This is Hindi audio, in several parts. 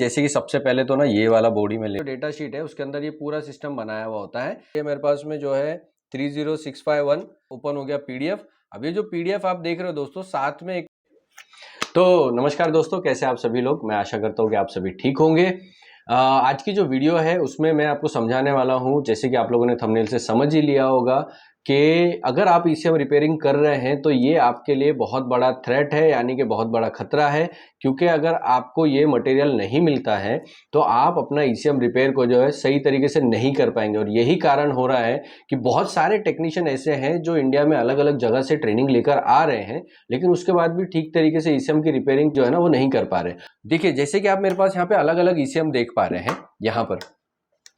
जैसे कि सबसे पहले तो ना ये वाला बॉडी में ले डेटा शीट है, उसके अंदर ये पूरा सिस्टम बनाया हुआ होता है। ये मेरे पास में जो है 30651 ओपन हो गया पीडीएफ। अब ये जो पीडीएफ आप देख रहे हो दोस्तों, साथ में एक तो नमस्कार दोस्तों, कैसे आप सभी लोग। मैं आशा करता हूँ कि आप सभी ठीक होंगे। आज की जो वीडियो है उसमें मैं आपको समझाने वाला हूँ, जैसे कि आप लोगों ने थंबनेल से समझ ही लिया होगा कि अगर आप ईसीएम रिपेयरिंग कर रहे हैं तो ये आपके लिए बहुत बड़ा थ्रेट है, यानी कि बहुत बड़ा खतरा है। क्योंकि अगर आपको ये मटेरियल नहीं मिलता है तो आप अपना ईसीएम रिपेयर को जो है सही तरीके से नहीं कर पाएंगे। और यही कारण हो रहा है कि बहुत सारे टेक्नीशियन ऐसे हैं जो इंडिया में अलग अलग जगह से ट्रेनिंग लेकर आ रहे हैं, लेकिन उसके बाद भी ठीक तरीके से ईसीएम की रिपेयरिंग जो है ना वो नहीं कर पा रहे। देखिए, जैसे कि आप मेरे पास यहाँ पे अलग अलग ईसीएम देख पा रहे हैं यहाँ पर।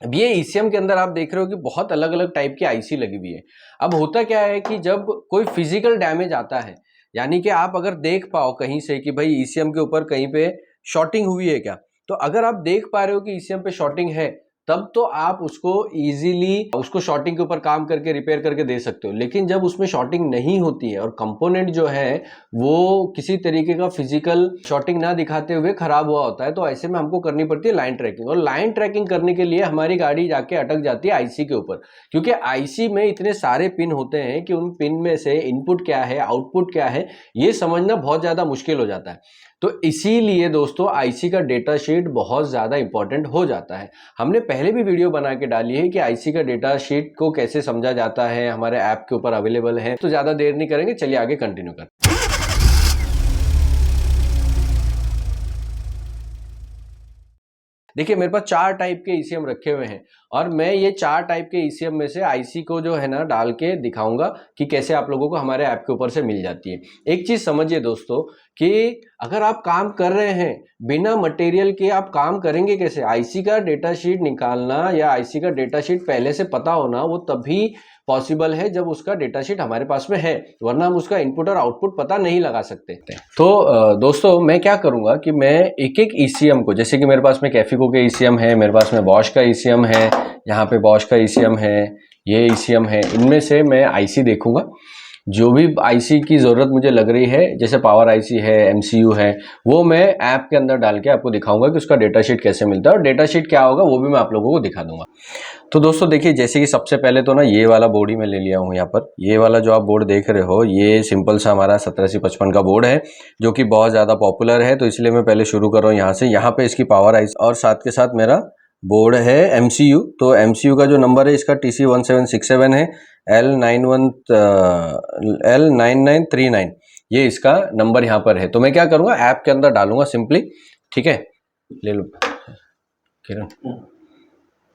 अब ये ईसीएम के अंदर आप देख रहे हो कि बहुत अलग अलग टाइप की आईसी लगी हुई है। अब होता क्या है कि जब कोई फिजिकल डैमेज आता है, यानी कि आप अगर देख पाओ कहीं से कि भाई ईसीएम के ऊपर कहीं पे शॉर्टिंग हुई है क्या, तो अगर आप देख पा रहे हो कि ईसीएम पे शॉर्टिंग है, तब तो आप उसको इजीली उसको शॉर्टिंग के ऊपर काम करके रिपेयर करके दे सकते हो। लेकिन जब उसमें शॉर्टिंग नहीं होती है और कंपोनेंट जो है वो किसी तरीके का फिजिकल शॉर्टिंग ना दिखाते हुए खराब हुआ होता है, तो ऐसे में हमको करनी पड़ती है लाइन ट्रैकिंग। और लाइन ट्रैकिंग करने के लिए हमारी गाड़ी जाके अटक जाती है आईसी के ऊपर, क्योंकि आईसी में इतने सारे पिन होते हैं कि उन पिन में से इनपुट क्या है आउटपुट क्या है ये समझना बहुत ज्यादा मुश्किल हो जाता है। तो इसीलिए दोस्तों आईसी का डेटा शीट बहुत ज्यादा इंपॉर्टेंट हो जाता है। हमने पहले भी वीडियो बना के डाली है कि आईसी का डेटा शीट को कैसे समझा जाता है, हमारे ऐप के ऊपर अवेलेबल है। तो ज्यादा देर नहीं करेंगे, चलिए आगे कंटिन्यू करते हैं। देखिए, मेरे पास 4 टाइप के ईसीएम रखे हुए हैं और मैं ये 4 टाइप के ईसीएम में से आईसी को जो है ना डाल के दिखाऊंगा कि कैसे आप लोगों को हमारे ऐप के ऊपर से मिल जाती है। एक चीज समझिए दोस्तों कि अगर आप काम कर रहे हैं बिना मटेरियल के, आप काम करेंगे कैसे? आईसी का डेटा शीट निकालना या आईसी का डेटा शीट पहले से पता होना वो तभी पॉसिबल है जब उसका डेटा शीट हमारे पास में है, वरना हम उसका इनपुट और आउटपुट पता नहीं लगा सकते। तो दोस्तों मैं क्या करूंगा कि मैं एक एक ईसीएम को, जैसे कि मेरे पास में कैफिको के ईसीएम है, मेरे पास में बॉश का ईसीएम है, यहाँ पे बॉश का ईसीएम है, ये ईसीएम है, इनमें से मैं आईसी देखूंगा। जो भी आईसी की ज़रूरत मुझे लग रही है, जैसे पावर आईसी है, एमसीयू है, वो मैं ऐप के अंदर डाल के आपको दिखाऊंगा कि उसका डेटा शीट कैसे मिलता है और डेटा शीट क्या होगा वो भी मैं आप लोगों को दिखा दूंगा। तो दोस्तों देखिए, जैसे कि सबसे पहले तो ना ये वाला बोर्ड ही मैं ले लिया हूँ। यहाँ पर ये वाला जो आप बोर्ड देख रहे हो ये सिंपल सा हमारा 178055 का बोर्ड है, जो कि बहुत ज़्यादा पॉपुलर है। तो इसलिए मैं पहले शुरू कर रहा हूँ यहाँ से। यहाँ पे इसकी पावर आईसी और साथ के साथ मेरा बोर्ड है एमसीयू। तो एमसीयू का जो नंबर है इसका TC1767 है, L9939, ये इसका नंबर यहाँ पर है। तो मैं क्या करूँगा, ऐप के अंदर डालूंगा सिंपली। ठीक है, ले लो किरण।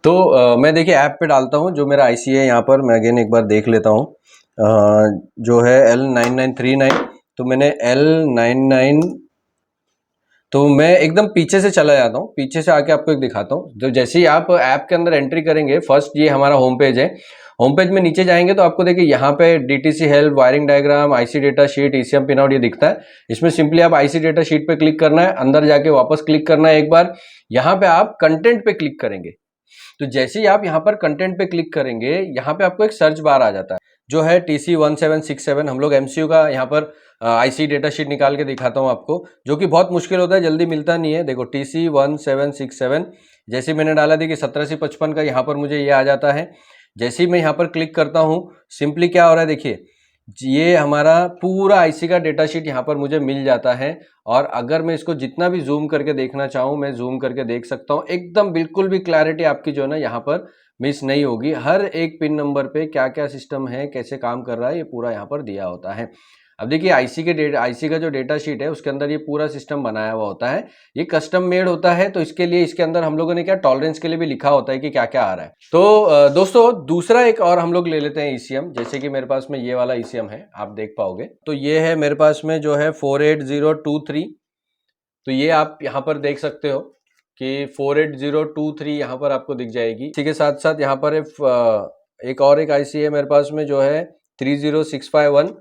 तो मैं देखिए ऐप पे डालता हूँ जो मेरा आईसी है। यहाँ पर मैं अगेन एक बार देख लेता हूँ, जो है L9939। तो मैंने L99, तो मैं एकदम पीछे से चला जाता हूँ, पीछे से आके आपको एक दिखाता हूँ। जो जैसे ही आप ऐप के अंदर एंट्री करेंगे, फर्स्ट ये हमारा होम पेज है। होम पेज में नीचे जाएंगे तो आपको देखिए यहाँ पे DTC help, wiring diagram, IC data sheet, ECM pin out ये दिखता है। इसमें सिंपली आप आईसी डेटा शीट पे क्लिक करना है, अंदर जाके वापस क्लिक करना है एक बार। यहाँ पे आप कंटेंट पे क्लिक करेंगे। तो जैसे ही आप यहाँ पर कंटेंट पे क्लिक करेंगे, यहाँ पे आपको एक सर्च बार आ जाता है जो है TC1767। हम लोग एमसीयू का यहाँ पर आईसी डेटा शीट निकाल के दिखाता हूँ आपको, जो कि बहुत मुश्किल होता है, जल्दी मिलता नहीं है। देखो TC1767 जैसे मैंने डाला देखिए 1755 का यहाँ पर मुझे ये आ जाता है। जैसे ही मैं यहाँ पर क्लिक करता हूँ, सिंपली क्या हो रहा है देखिए, ये हमारा पूरा आईसी का डेटा शीट यहाँ पर मुझे मिल जाता है। और अगर मैं इसको जितना भी जूम करके देखना चाहूँ मैं जूम करके देख सकता हूँ। एकदम बिल्कुल भी क्लैरिटी आपकी जो है ना यहाँ पर मिस नहीं होगी। हर एक पिन नंबर पे क्या क्या सिस्टम है, कैसे काम कर रहा है, ये पूरा यहाँ पर दिया होता है। अब देखिए आईसी का जो डेटा शीट है उसके अंदर ये पूरा सिस्टम बनाया हुआ होता है। ये कस्टम मेड होता है, तो इसके लिए इसके अंदर हम लोगों ने क्या टॉलरेंस के लिए भी लिखा होता है कि क्या क्या आ रहा है। तो दोस्तों दूसरा एक और हम लोग ले लेते हैं ईसीएम। जैसे कि मेरे पास में ये वाला ईसीएम है, आप देख पाओगे। तो ये है मेरे पास में जो है 48023। तो ये आप यहाँ पर देख सकते हो कि 48023 यहाँ पर आपको दिख जाएगी। इसी के साथ साथ यहाँ पर एक और एक आईसी है मेरे पास में जो है 30651।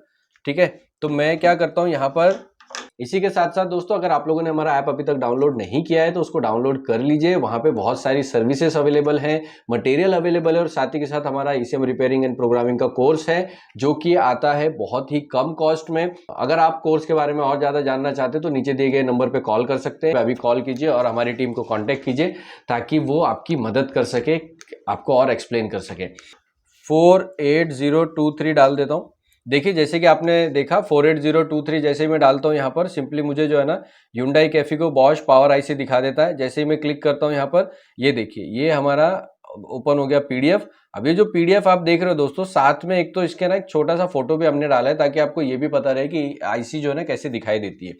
ठीक है, तो मैं क्या करता हूँ यहाँ पर इसी के साथ साथ दोस्तों, अगर आप लोगों ने हमारा ऐप अभी तक डाउनलोड नहीं किया है तो उसको डाउनलोड कर लीजिए। वहां पे बहुत सारी सर्विसेज अवेलेबल हैं, मटेरियल अवेलेबल है, और साथ ही के साथ हमारा ईसीएम रिपेयरिंग एंड प्रोग्रामिंग का कोर्स है जो कि आता है बहुत ही कम कॉस्ट में। अगर आप कोर्स के बारे में और ज्यादा जानना चाहते हैं तो नीचे दिए गए नंबर पे कॉल कर सकते हैं। अभी कॉल कीजिए और हमारी टीम को कांटेक्ट कीजिए ताकि वो आपकी मदद कर सके, आपको और एक्सप्लेन कर सके। 48023 डाल देता हूं। देखिए जैसे कि आपने देखा 48023 जैसे ही मैं डालता हूं यहाँ पर सिंपली मुझे जो है ना Hyundai Cafico Bosch power IC दिखा देता है। जैसे ही मैं क्लिक करता हूं यहाँ पर, ये देखिए ये हमारा ओपन हो गया पीडीएफ। अब ये जो पीडीएफ आप देख रहे हो दोस्तों, साथ में एक तो इसके ना एक छोटा सा फोटो भी हमने डाला है ताकि आपको ये भी पता रहे कि आईसी जो है ना कैसे दिखाई देती है।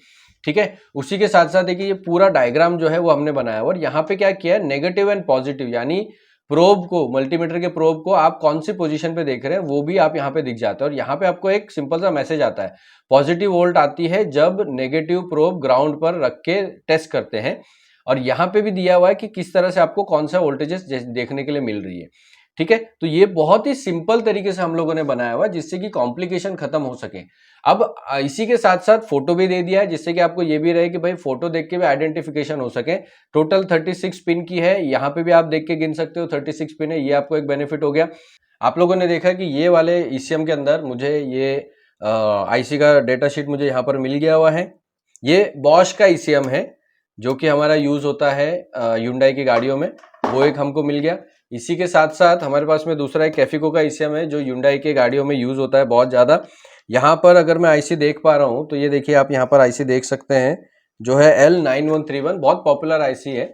ठीक है, उसी के साथ साथ देखिए ये पूरा डायग्राम जो है वो हमने बनाया और यहाँ पे क्या किया है, नेगेटिव एंड पॉजिटिव, यानी प्रोब को, मल्टीमीटर के प्रोब को आप कौन सी पोजीशन पे देख रहे हैं वो भी आप यहाँ पे दिख जाता है। और यहाँ पे आपको एक सिंपल सा मैसेज आता है, पॉजिटिव वोल्ट आती है जब नेगेटिव प्रोब ग्राउंड पर रख के टेस्ट करते हैं। और यहाँ पे भी दिया हुआ है कि किस तरह से आपको कौन सा वोल्टेजेस देखने के लिए मिल रही है। ठीक है, तो ये बहुत ही सिंपल तरीके से हम लोगों ने बनाया हुआ है जिससे कि कॉम्प्लिकेशन खत्म हो सके। अब इसी के साथ साथ फोटो भी दे दिया है जिससे कि आपको ये भी रहे कि भाई फोटो देख के भी आइडेंटिफिकेशन हो सके। टोटल 36 पिन की है, यहाँ पे भी आप देख के गिन सकते हो 36 पिन है, ये आपको एक बेनिफिट हो गया। आप लोगों ने देखा कि ये वाले ईसीएम के अंदर मुझे ये आईसी का डेटा शीट मुझे यहाँ पर मिल गया हुआ है। ये बॉश का ईसीएम है जो कि हमारा यूज होता है Hyundai की गाड़ियों में, वो एक हमको मिल गया। इसी के साथ साथ हमारे पास में दूसरा एक कैफिको का ईसीएम है जो Hyundai के गाड़ियों में यूज होता है बहुत ज्यादा। यहाँ पर अगर मैं आईसी देख पा रहा हूँ तो ये देखिए आप यहाँ पर आईसी देख सकते हैं जो है L9131, बहुत पॉपुलर आईसी है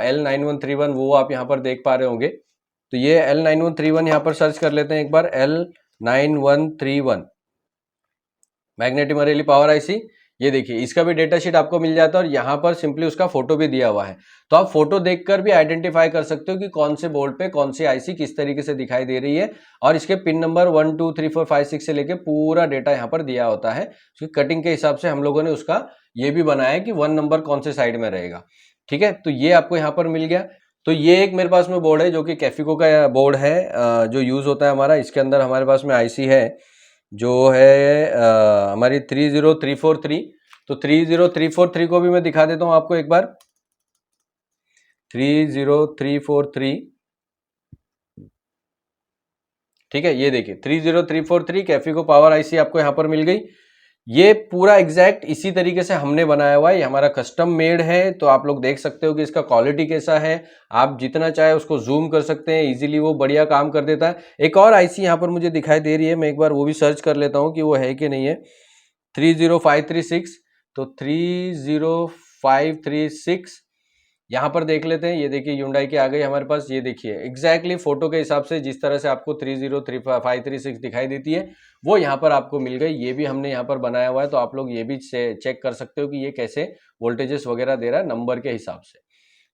L9131, वो आप यहाँ पर देख पा रहे होंगे। तो ये L9131 यहाँ पर सर्च कर लेते हैं एक बार, L9131 मैग्नेटिक मरेली पावर आईसी। ये देखिए इसका भी डेटा शीट आपको मिल जाता है और यहाँ पर सिंपली उसका फोटो भी दिया हुआ है। तो आप फोटो देखकर भी आइडेंटिफाई कर सकते हो कि कौन से बोर्ड पे कौन सी आईसी किस तरीके से दिखाई दे रही है। और इसके पिन नंबर 1 2 3 4 5 6 से लेके पूरा डेटा यहाँ पर दिया होता है। उसकी कटिंग के हिसाब से हम लोगों ने उसका ये भी बनाया है कि 1 नंबर कौन से साइड में रहेगा। ठीक है, तो ये आपको यहाँ पर मिल गया। तो ये एक मेरे पास में बोर्ड है जो कि कैफिको का बोर्ड है जो यूज होता है हमारा। इसके अंदर हमारे पास में आईसी है जो है हमारी 30343। तो 30343 को भी मैं दिखा देता हूं आपको एक बार, 30343। ठीक है, ये देखिए 30343 कैफिको पावर आईसी आपको यहां पर मिल गई। ये पूरा एग्जैक्ट इसी तरीके से हमने बनाया हुआ है, ये हमारा कस्टम मेड है। तो आप लोग देख सकते हो कि इसका क्वालिटी कैसा है, आप जितना चाहे उसको जूम कर सकते हैं इजीली, वो बढ़िया काम कर देता है। एक और आईसी यहाँ पर मुझे दिखाई दे रही है, मैं एक बार वो भी सर्च कर लेता हूँ कि वो है कि नहीं है। 30536, तो 30536 यहाँ पर देख लेते हैं। ये देखिए Hyundai की आ गई हमारे पास। ये देखिए एग्जैक्टली फोटो के हिसाब से जिस तरह से आपको 30536 दिखाई देती है वो यहाँ पर आपको मिल गई। ये भी हमने यहाँ पर बनाया हुआ है, तो आप लोग ये भी चेक कर सकते हो कि ये कैसे वोल्टेजेस वगैरह दे रहा है नंबर के हिसाब से।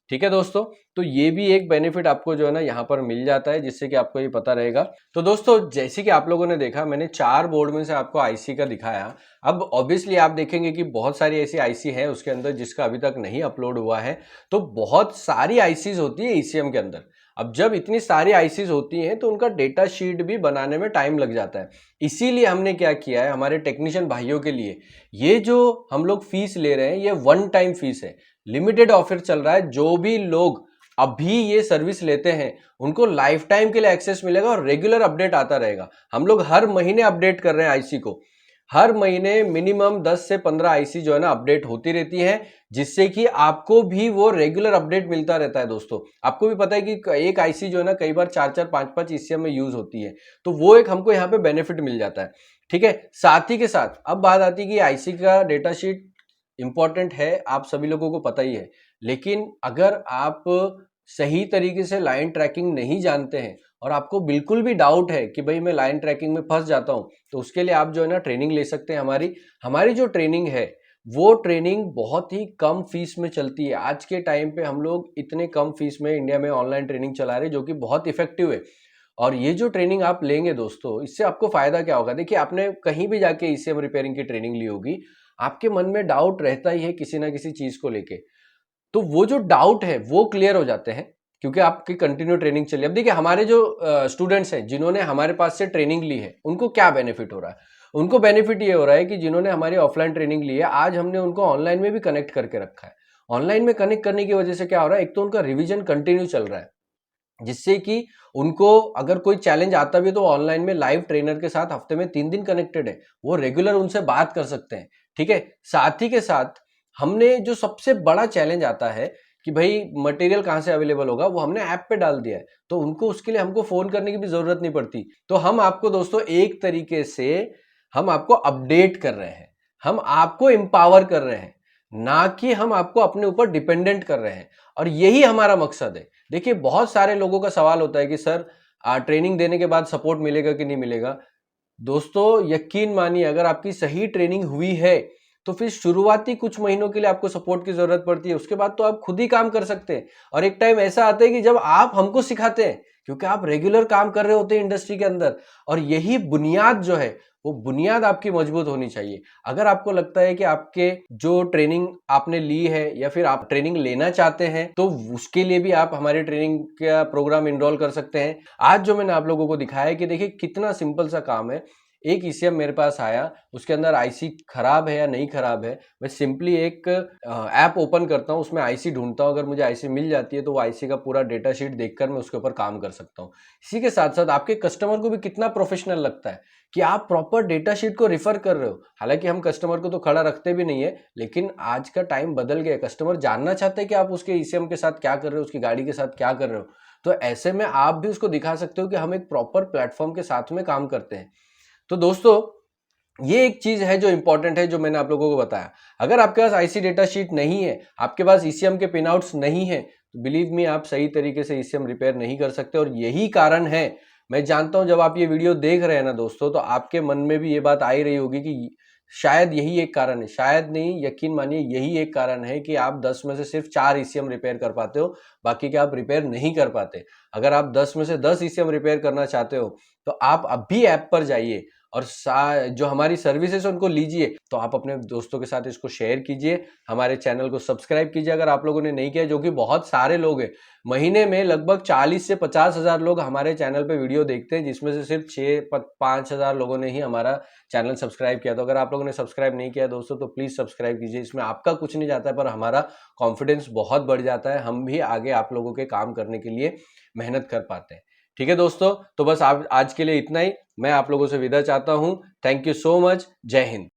ठीक है दोस्तों, तो ये भी एक बेनिफिट आपको जो है ना यहाँ पर मिल जाता है जिससे कि आपको ये पता रहेगा। तो दोस्तों जैसे कि आप लोगों ने देखा, मैंने 4 बोर्ड में से आपको आईसी का दिखाया। अब ऑब्वियसली आप देखेंगे कि बहुत सारी ऐसी आईसी है उसके अंदर जिसका अभी तक नहीं अपलोड हुआ है। तो बहुत सारी आईसीज होती है ईसीएम के अंदर। अब जब इतनी सारी आईसीज होती हैं तो उनका डेटा शीट भी बनाने में टाइम लग जाता है। इसीलिए हमने क्या किया है, हमारे टेक्नीशियन भाइयों के लिए ये जो हम लोग फीस ले रहे हैं ये 1 टाइम फीस है, लिमिटेड ऑफर चल रहा है। जो भी लोग अभी ये सर्विस लेते हैं उनको लाइफ टाइम के लिए एक्सेस मिलेगा और रेगुलर अपडेट आता रहेगा। हम लोग हर महीने अपडेट कर रहे हैं आईसी को, हर महीने मिनिमम 10 से 15 आईसी जो है ना अपडेट होती रहती है, जिससे कि आपको भी वो रेगुलर अपडेट मिलता रहता है। दोस्तों आपको भी पता है कि एक आईसी जो है ना कई बार 4-4 5-5 ईसीएम में यूज होती है, तो वो एक हमको यहाँ पे बेनिफिट मिल जाता है। ठीक है, साथ ही के साथ अब बात आती है कि आईसी का डेटा शीट इंपॉर्टेंट है, आप सभी लोगों को पता ही है। लेकिन अगर आप सही तरीके से लाइन ट्रैकिंग नहीं जानते हैं और आपको बिल्कुल भी डाउट है कि भाई मैं लाइन ट्रैकिंग में फंस जाता हूं, तो उसके लिए आप जो है ना ट्रेनिंग ले सकते हैं। हमारी जो ट्रेनिंग है वो ट्रेनिंग बहुत ही कम फीस में चलती है। आज के टाइम पे हम लोग इतने कम फीस में इंडिया में ऑनलाइन ट्रेनिंग चला रहे हैं जो कि बहुत इफेक्टिव है। और ये जो ट्रेनिंग आप लेंगे दोस्तों, इससे आपको फायदा क्या होगा, देखिए आपने कहीं भी जाके ईसीएम रिपेयरिंग की ट्रेनिंग ली होगी, आपके मन में डाउट रहता ही है किसी ना किसी चीज को लेके। तो वो जो डाउट है वो क्लियर हो जाते हैं क्योंकि आपकी कंटिन्यू ट्रेनिंग चली। अब देखिए हमारे जो स्टूडेंट्स हैं जिन्होंने हमारे पास से ट्रेनिंग ली है उनको क्या बेनिफिट हो रहा है, उनको बेनिफिट ये हो रहा है कि जिन्होंने हमारी ऑफलाइन ट्रेनिंग ली है, आज हमने उनको ऑनलाइन में भी कनेक्ट करके रखा है। ऑनलाइन में कनेक्ट करने की वजह से क्या हो रहा है, एक तो उनका रिवीजन कंटिन्यू चल रहा है, जिससे कि उनको अगर कोई चैलेंज आता भी है तो ऑनलाइन में लाइव ट्रेनर के साथ हफ्ते में 3 दिन कनेक्टेड है, वो रेगुलर उनसे बात कर सकते हैं। ठीक है, साथ ही के साथ हमने जो सबसे बड़ा चैलेंज आता है कि भाई मटेरियल कहाँ से अवेलेबल होगा, वो हमने ऐप पे डाल दिया है, तो उनको उसके लिए हमको फोन करने की भी जरूरत नहीं पड़ती। तो हम आपको दोस्तों एक तरीके से हम आपको अपडेट कर रहे हैं, हम आपको एम्पावर कर रहे हैं, ना कि हम आपको अपने ऊपर डिपेंडेंट कर रहे हैं। और यही हमारा मकसद है। देखिए, बहुत सारे लोगों का सवाल होता है कि सर ट्रेनिंग देने के बाद सपोर्ट मिलेगा कि नहीं मिलेगा। दोस्तों यकीन मानिए, अगर आपकी सही ट्रेनिंग हुई है तो फिर शुरुआती कुछ महीनों के लिए आपको सपोर्ट की जरूरत पड़ती है, उसके बाद तो आप खुद ही काम कर सकते हैं। और एक टाइम ऐसा आता है कि जब आप हमको सिखाते हैं, क्योंकि आप रेगुलर काम कर रहे होते हैं इंडस्ट्री के अंदर, और यही बुनियाद जो है, वो बुनियाद आपकी मजबूत होनी चाहिए। अगर आपको लगता है कि आपके जो ट्रेनिंग आपने ली है या फिर आप ट्रेनिंग लेना चाहते हैं, तो उसके लिए भी आप हमारे ट्रेनिंग का प्रोग्राम इनरोल कर सकते हैं। आज जो मैंने आप लोगों को दिखाया है कि देखिए कितना सिंपल सा काम है। एक ईसीएम मेरे पास आया, उसके अंदर आईसी खराब है या नहीं खराब है, मैं सिंपली एक ऐप ओपन करता हूँ, उसमें आईसी ढूंढता हूँ, अगर मुझे आईसी मिल जाती है तो वो आईसी का पूरा डेटा शीट देखकर मैं उसके ऊपर काम कर सकता हूँ। इसी के साथ साथ आपके कस्टमर को भी कितना प्रोफेशनल लगता है कि आप प्रॉपर डेटा शीट को रिफर कर रहे हो। हालांकि हम कस्टमर को तो खड़ा रखते भी नहीं है, लेकिन आज का टाइम बदल गया, कस्टमर जानना चाहते हैं कि आप उसके ईसीएम के साथ क्या कर रहे हो, उसकी गाड़ी के साथ क्या कर रहे हो। तो ऐसे में आप भी उसको दिखा सकते हो कि हम एक प्रॉपर प्लेटफॉर्म के साथ में काम करते हैं। तो दोस्तों ये एक चीज है जो इंपॉर्टेंट है, जो मैंने आप लोगों को बताया। अगर आपके पास आईसी डेटा शीट नहीं है, आपके पास ईसीएम के पिन आउट्स नहीं है, तो बिलीव मी आप सही तरीके से ईसीएम रिपेयर नहीं कर सकते। और यही कारण है, मैं जानता हूं जब आप ये वीडियो देख रहे हैं ना दोस्तों, तो आपके मन में भी ये बात आ ही रही होगी कि शायद यही एक कारण है, शायद नहीं, यकीन मानिए यही एक कारण है कि आप 10 में से सिर्फ 4 ईसीएम रिपेयर कर पाते हो, बाकी के आप रिपेयर नहीं कर पाते। अगर आप 10 में से 10 ईसीएम रिपेयर करना चाहते हो, तो आप अभी ऐप पर जाइए और जो हमारी सर्विसेज उनको लीजिए। तो आप अपने दोस्तों के साथ इसको शेयर कीजिए, हमारे चैनल को सब्सक्राइब कीजिए अगर आप लोगों ने नहीं किया, जो कि बहुत सारे लोग हैं। महीने में लगभग 40 से 50 हजार लोग हमारे चैनल पे वीडियो देखते हैं, जिसमें से सिर्फ 6-5 हजार लोगों ने ही हमारा चैनल सब्सक्राइब किया। तो अगर आप लोगों ने सब्सक्राइब नहीं किया दोस्तों, तो प्लीज सब्सक्राइब कीजिए। इसमें आपका कुछ नहीं जाता है, पर हमारा कॉन्फिडेंस बहुत बढ़ जाता है, हम भी आगे आप लोगों के काम करने के लिए मेहनत कर पाते हैं। ठीक है दोस्तों, तो बस आज के लिए इतना ही। मैं आप लोगों से विदा चाहता हूं। Thank you so much. जय हिंद।